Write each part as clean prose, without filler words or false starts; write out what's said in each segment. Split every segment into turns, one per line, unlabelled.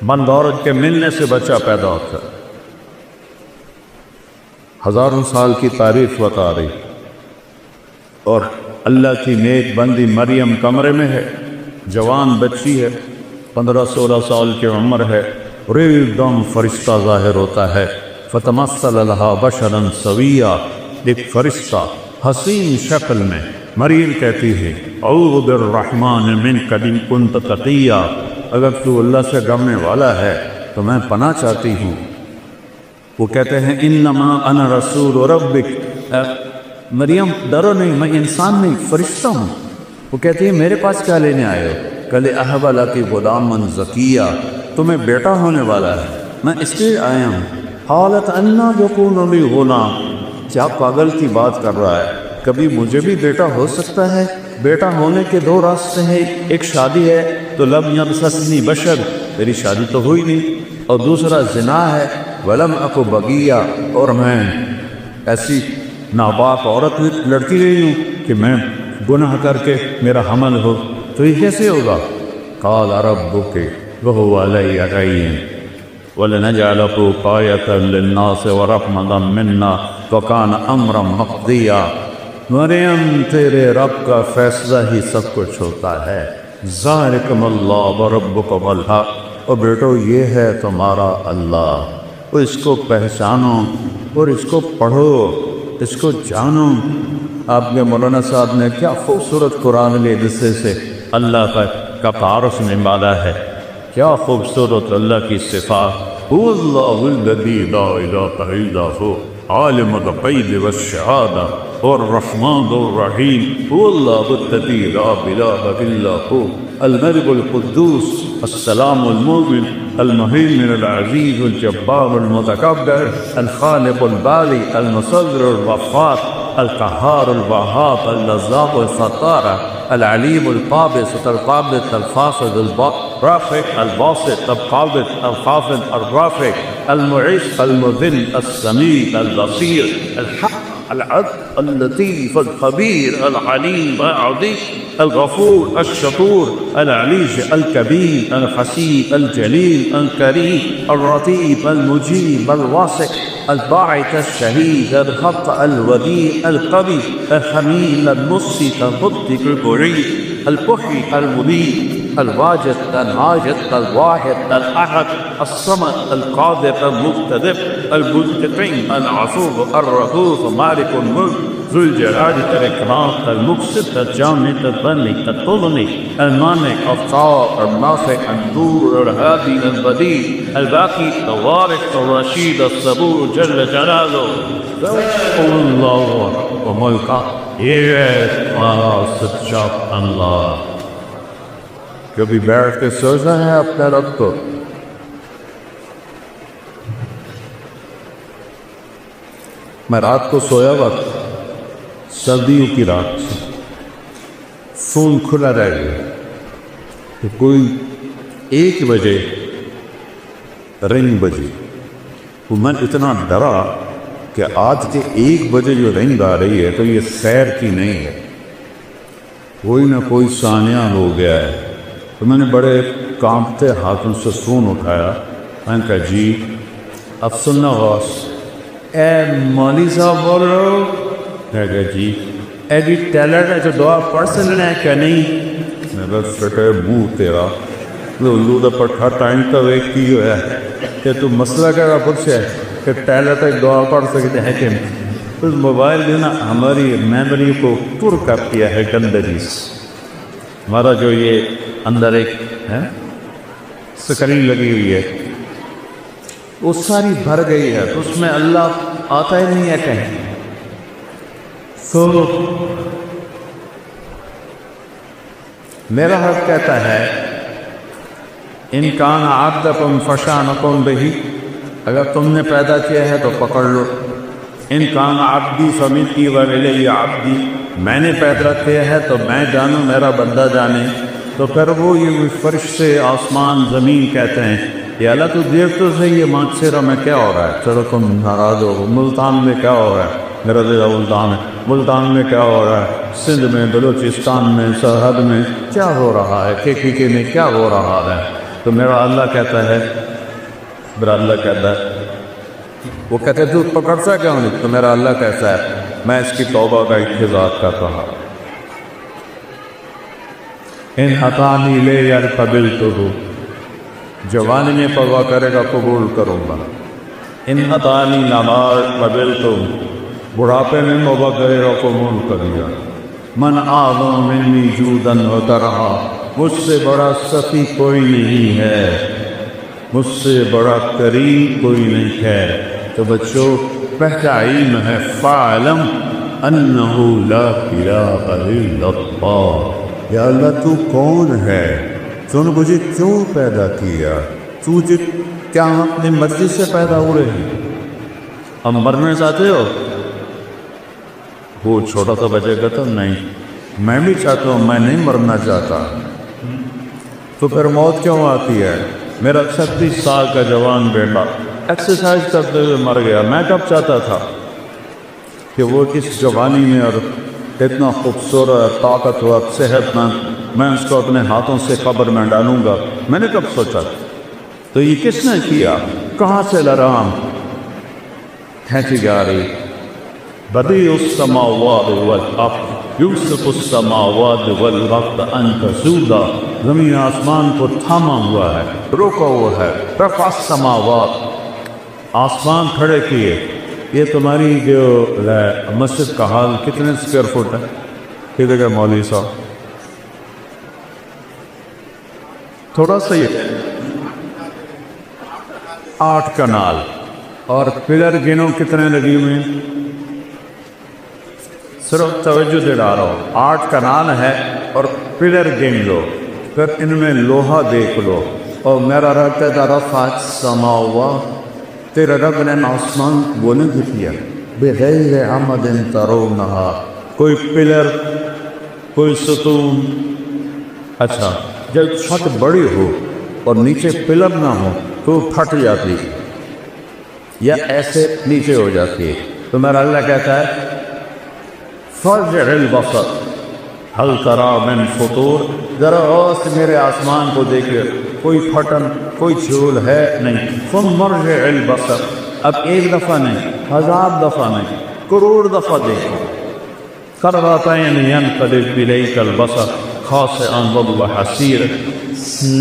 بند عورت کے ملنے سے بچہ پیدا ہوتا ہے۔ ہزاروں سال کی تاریخ بتا رہی، اور اللہ کی نیک بندی مریم کمرے میں ہے، جوان بچی ہے، 15-16 سال کی عمر ہے، اور ایک دم فرشتہ ظاہر ہوتا ہے۔ فتمثل لها بشرا سویا، ایک فرشتہ حسین شکل میں۔ مریم کہتی ہے اعوذ بالرحمن منک ان کنت تقیا، اگر تو اللہ سے ڈرنے والا ہے تو میں پناہ چاہتی ہوں۔ وہ کہتے ہیں انما انا رسول ربک، مریم ڈرو نہیں، میں انسان نہیں، فرشتہ ہوں۔ وہ کہتی ہے میرے پاس کیا لینے آئے ہو؟ قال اہب لک غلاما زکیا، تمہیں بیٹا ہونے والا ہے، میں اس لیے آیا ہوں۔ قالت انا یکون لی غلام، کیا پاگل کی بات کر رہا ہے، کبھی مجھے بھی بیٹا ہو سکتا ہے؟ بیٹا ہونے کے دو راستے ہیں، ایک شادی ہے تو لم یمسسنی بشر، میری شادی تو ہوئی نہیں، اور دوسرا زنا ہے، ولم اکو بغیا، اور میں ایسی ناپاک عورت لڑکی رہی ہوں کہ میں گناہ کر کے میرا حمل ہو، تو یہ کیسے ہوگا؟ قال ربک وهو علی ہین وَلَنَجْعَلَهُ آیَةً لِلنَّاسِ وَرَحْمَةً مِنَّا وَكَانَ أَمْرًا مَقْضِيًّا، مریم تیرے رب کا فیصلہ ہی سب کچھ ہوتا ہے۔ ذَلِكُمُ اللَّهُ وَرَبُّكُمُ الْحَقُّ، اور بیٹو یہ ہے تمہارا اللہ، اور اس کو پہچانو اور اس کو پڑھو، اس کو جانو۔ آپ کے مولانا صاحب نے کیا خوبصورت قرآن کے حصے سے اللہ کا تعارف نمالا ہے، کیا خوبصورت اللہ کی صفات۔ هو اللہ الذی لا الہ الا هو عالم الغیب والشہادہ والرحمن الرحیم، هو اللہ الذی لا الہ الا هو الملک القدوس السلام المؤمن المہیمن العزیز الجبار المتکبر الخالق الباری المصور الغفار القہار الوہاب الرزاق الستار العلیم القابض القابض الفاصل الرافع الباسط القابض الخافض الرافع المعز المذل السمیع البصیر الحق العدل اللطیف الخبیر العلیم العظیم الغفور الشکور العلیج الکبیر الحسیب الجلیل الکریم الرقیب المجیب الواسع الباعث الشهيد الحق الوديع القوي الحميد المقسط المبدع المعيد المحيي المميت الواجد العاجد الواحد الأحد الصمد القادر المقتدر المنتقم العفو الرؤوف مالك الملك ذو الجلال والإكرام المقسط الجامع الغني الغني المانع الطاهر النافع النور الهادي البديع الباقي الوارث الرشيد الصبور جل جلالہ اللہ و ملکہ، یہ ہے ہمارا سچا اللہ۔ کبھی بیٹھ کے سوچا ہے اپنے رب کو؟ میں رات کو سویا وقت سردیوں کی رات فون کھلا رہ گیا تو کوئی 1 بجے رنگ بجی، تو میں اتنا ڈرا کہ آج کے 1 بجے جو رنگ آ رہی ہے تو یہ خیر کی نہیں ہے، کوئی نہ کوئی سانیہ ہو گیا ہے۔ تو میں نے بڑے کانپتے ہاتھوں سے فون اٹھایا، میں نے کہا جی اب سننا غوث، اے مولوی صاحب بول رہے ہو؟ میں کہا جی ایڈی ٹیلنٹ ہے جو دعا پڑھ سکنا ہے کہ نہیں؟ میں بس فٹے منہ تیرا لولو دا پٹھا ٹائم کا ویک کی ہوا ہے کہ تو مسئلہ کیا پوچھا ہے کہ ٹیلنٹ ہے دعا پڑھ سکتے ہیں کہ نہیں؟ اس موبائل جو نا ہماری میموری کو پر کر دیا ہے گندگی سے، ہمارا جو یہ اندر ایک ہے سکرین لگی ہوئی ہے وہ ساری بھر گئی ہے، تو اس میں اللہ آتا ہی نہیں ہے کہیں۔ تو میرا حق کہتا ہے ان کان عبدکم فشانکم بہی، اگر تم نے پیدا کیا ہے تو پکڑ لو، ان کان عبدی فمنی والی عبدی، میں نے پیدا کیا ہے تو میں جانوں میرا بندہ جانے۔ تو پھر وہ یہ فرشتے آسمان زمین کہتے ہیں یا اللہ تو دیکھ تو صحیح، یہ مانچیرا میں کیا ہو رہا ہے، چلو تم ناراض ہو، ملتان میں کیا ہو رہا ہے، میرا دل ملتان ہے، ملتان میں کیا ہو رہا ہے، سندھ میں، بلوچستان میں، سرحد میں کیا ہو رہا ہے، کے میں کیا ہو رہا ہے، تو میرا اللہ کہتا ہے، میرا اللہ کہتا ہے، وہ کہتے تو پکڑتا کیوں نہیں؟ تو میرا اللہ کہتا ہے میں اس کی توبہ کا انتظار کر رہا، ان عطانی لے یار قبلتہ، جوانی میں توبہ کرے گا قبول کروں گا، ان عطانی نماز قبلتہ، بڑھاپے میں توبہ کرے گا قبول کروں گا، من اعظم منی جودا وکرما، مجھ سے بڑا سخی کوئی نہیں ہے، مجھ سے بڑا کریم کوئی نہیں ہے۔ تو بچوں پہلا علم ہے فاعلم انہ لا الہ الا اللہ، یا اللہ تو کون ہے، تو نے مجھے کیوں پیدا کیا، تو کیا اپنی مرضی سے پیدا ہوئے ہیں؟ ہم مرنا چاہتے ہو؟ وہ چھوٹا سا بچے کہتا نہیں میں بھی چاہتا ہوں، میں نہیں مرنا چاہتا، تو پھر موت کیوں آتی ہے؟ میرا 36 سال کا جوان بیٹا ایکسرسائز کرتے ہوئے مر گیا، میں کب چاہتا تھا کہ وہ اس جوانی میں اور اتنا خوبصورت طاقتور صحت مند میں اس کو اپنے ہاتھوں سے قبر میں ڈالوں گا، میں نے کب سوچا؟ تو یہ کس نے کیا؟ کہاں سے لرام کھینچی جا رہی؟ بدیع السماوات والارض یوسف السماوات والارض ان تزولا، زمین آسمان کو تھاما ہوا ہے، روکا ہوا ہے، رفع السماوات، آسمان کھڑے کیے۔ یہ تمہاری جو مسجد کا حال کتنے اسکوائر فٹ ہے؟ کتنے کا مولوی صاحب؟ تھوڑا سا یہ 8 کنال، اور پلر گنو کتنے لگی ہوئے ہیں؟ صرف توجہ دے ڈال رہا ہوں، 8 کنال ہے اور پلر گن لو، پھر ان میں لوہا دیکھ لو، اور میرا رب کہتا رفع السماوات، تیرے رب نے آسمان بلند کیا بغیر عمد ترونہا، کوئی پلر کوئی ستون۔ اچھا جب چھت بڑی ہو اور نیچے پلر نہ ہو تو پھٹ جاتی یا ایسے نیچے ہو جاتی ہے، تو میرا اللہ کہتا ہے فارجع البصر هل تری من فطور، ذرا اور سے میرے آسمان کو دیکھے، کوئی پھٹن کوئی جھول ہے نہیں، ثم ارجع البصر، اب 1 دفعہ نہیں، 1000 دفعہ نہیں، کروڑ دفعہ دیکھو، کرتین ینقلب الیک البصر خاسئا وهو حسیر،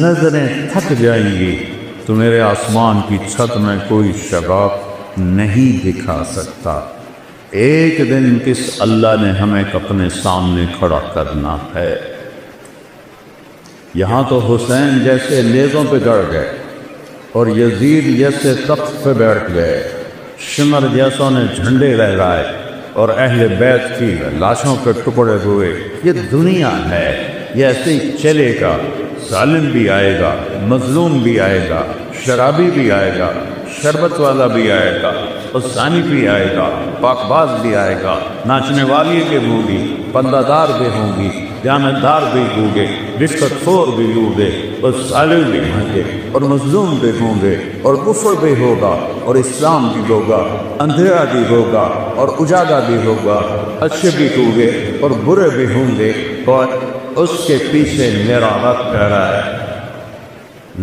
نظریں تھک جائیں گی تو میرے آسمان کی چھت میں کوئی شگاف نہیں دکھا سکتا۔ ایک دن کس اللہ نے ہمیں اپنے سامنے کھڑا کرنا ہے۔ یہاں تو حسین جیسے نیزوں پہ گڑ گئے اور یزید جیسے تخت پہ بیٹھ گئے، شمر جیسوں نے جھنڈے لہرائے اور اہل بیت کی لاشوں کے ٹکڑے ہوئے۔ یہ دنیا ہے، یہ ایسے ہی چلے گا، ظالم بھی آئے گا، مظلوم بھی آئے گا، شرابی بھی آئے گا، شربت والا بھی آئے گا، زانی بھی آئے گا، پاک باز بھی آئے گا، ناچنے والی بھی ہوں گی، پردہ دار بھی ہوں گی، دیانت دار بھی ہوں گے، رشوت خور بھی ہوں گے، اور ظالم بھی ہوں گے، اور مظلوم بھی ہوں گے، اور کفر بھی ہوگا، اور اسلام بھی ہوگا، اندھیرا بھی ہوگا اور اجالا بھی ہوگا، اچھے بھی ہوں گے اور برے بھی ہوں گے، اور اس کے پیچھے میرا رب کہہ رہا ہے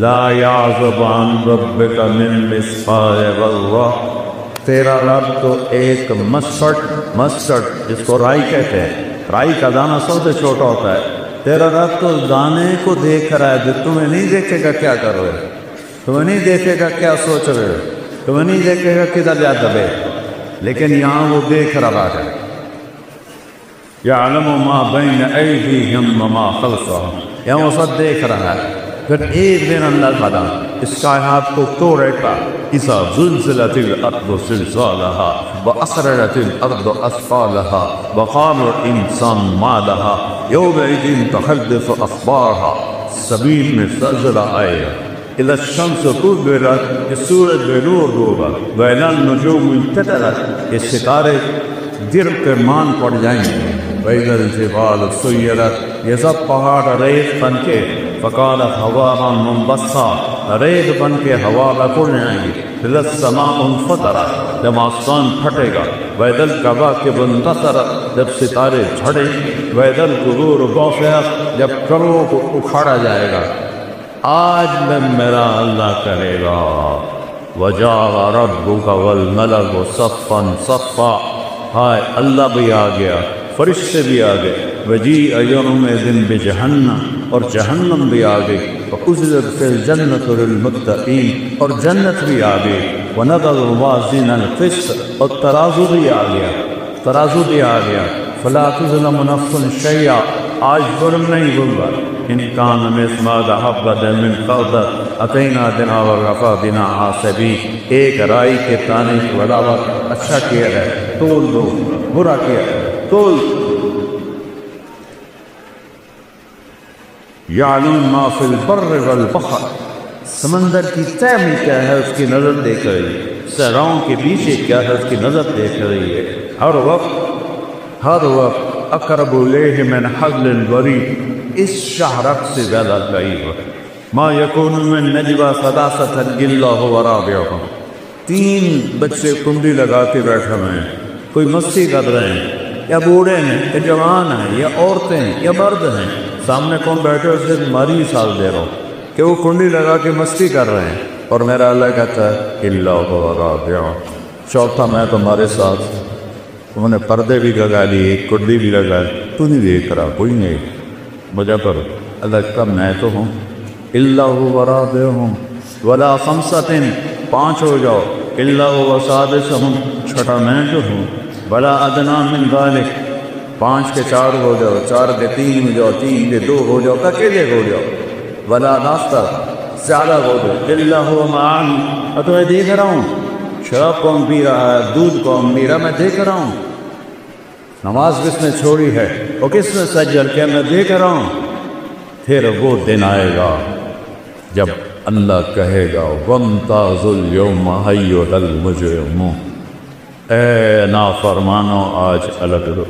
لا یعزب عن ربک من مثقال ذرہ، تیرا رب تو ایک مسٹرڈ جس کو رائی کہتے ہیں، رائی کا دانہ سب سے چھوٹا ہوتا ہے، تیرا رب تو دانے کو دیکھ رہا ہے، جو تمہیں نہیں دیکھے گا کیا کر رہے ہو، تمہیں نہیں دیکھے گا کیا سوچ رہے ہو، تمہیں نہیں دیکھے گا کدھر جا دبے، لیکن یہاں وہ دیکھ رہا ہے۔ یعلم ما بین ایدیہم وما خلفہم، یہاں وہ سب دیکھ رہا ہے۔ پھر ایک دن اللہ تعالیٰ اس کائنات کو توڑے گا، اذا زلزلت الارض زلزالہا واخرجت الارض اثقالہا وقال الانسان ما لہا یومئذ تحدث اخبارہا، زمین میں زلزلہ آئے گا، اذا الشمس کورت، یہ سورج بے نور ہوگا، واذا النجوم انکدرت، یہ ستارے گر کر مان پڑ جائیں گے، واذا الجبال سیرت، یہ سب پہاڑ ریت بن کے فقالت هواء منبثا، ریت بن کے ہوا میں اڑ جائیں گی، اذا السماء انفطرت، جب آسمان پھٹے گا، واذا الکواکب انتثرت، جب ستارے جھڑیں، واذا القبور بعثرت، جب قبروں کو اکھاڑا جائے گا، آج میں میرا اللہ کہے گا وَجَاءَ رَبُّكَ وَالْمَلَكُ صَفًّا صَفًّا، ہائے اللہ بھی آ گیا، فرشتے بھی آ گئے، وَجِيءَ يَوْمَئِذٍ بِجَهَنَّمَ، اور جہنم بھی آ گئی، وَأُزْلِفَتِ الْجَنَّةُ لِلْمُتَّقِينَ، اور جنت بھی آ گئی، وَنَضَعُ الْمَوَازِينَ الْقِسْطَ، اور ترازو بھی آ گیا، ترازو بھی آ گیا، فَلَا تُظْلَمُ نَفْسٌ شَيْئًا، آج ظلم نہیں ہوگا، إِنْ كَانَ مِثْقَالَ حَبَّةٍ مِّنْ خَرْدَلٍ أَتَيْنَا بِهَا وَكَفَىٰ بِنَا حَاسِبِينَ، ایک رائی کے دانے کے برابر اچھا کیا ہے تول دو، برا کیا ہے تول دو۔ يَعْلَمُ مَا فِي الْبَرِّ وَالْبَحْرِ، سمندر کی تہ میں کیا ہے اس کی نظر دیکھ رہی ہے، صحراؤں کے پیچھے کیا ہے اس کی نظر دیکھ رہی ہے، ہر وقت اقرب الیہ من حبل الورید، اس شہرک سے زیادہ قریب ہے۔ ما یکون من نجوى ثلاثة الا هو رابعهم، تین بچے کنڈی لگا کے بیٹھے ہوئے ہیں، کوئی مستی کر رہے ہیں، یا بوڑھے ہیں یا جوان ہیں یا عورتیں ہیں یا مرد ہیں، سامنے کون بیٹھے اسے تمہاری مثال دے رہا ہوں کہ وہ کنڈی لگا کے مستی کر رہے ہیں، اور میرا اللہ کہتا ہے الا هو رابعهم، چوتھا میں تمہارے ساتھ۔ انہوں نے پردے بھی لگا لیے، کنڈی بھی لگا لی، تو نہیں دیکھ رہا، کوئی نہیں مجھے پر اللہ کا میں تو ہوں، الا هو رابعهم ولا خمسة، پانچ ہو جاؤ، الا هو سادسهم، چھٹا میں جو ہوں، ولا ادنى من ذلك، پانچ کے چار ہو جاؤ، چار کے تین ہو جاؤ، تین کے دو ہو جاؤ، اکیلے ہو جاؤ، ولا ناستہ زیادہ ہو جاؤ، الا هو معنا، تو میں دیکھ رہا ہوں شراب کون پی رہا ہے، دودھ کون پی رہا، میں دیکھ رہا ہوں، نماز کس نے چھوڑی ہے اور کس نے سجدہ کیا، میں دیکھ رہا ہوں۔ پھر وہ دن آئے گا جب اللہ کہے گا وَامْتَازُوا الْيَوْمَ أَيُّهَا الْمُجْرِمُونَ، اے نافرمانو آج الگ دو۔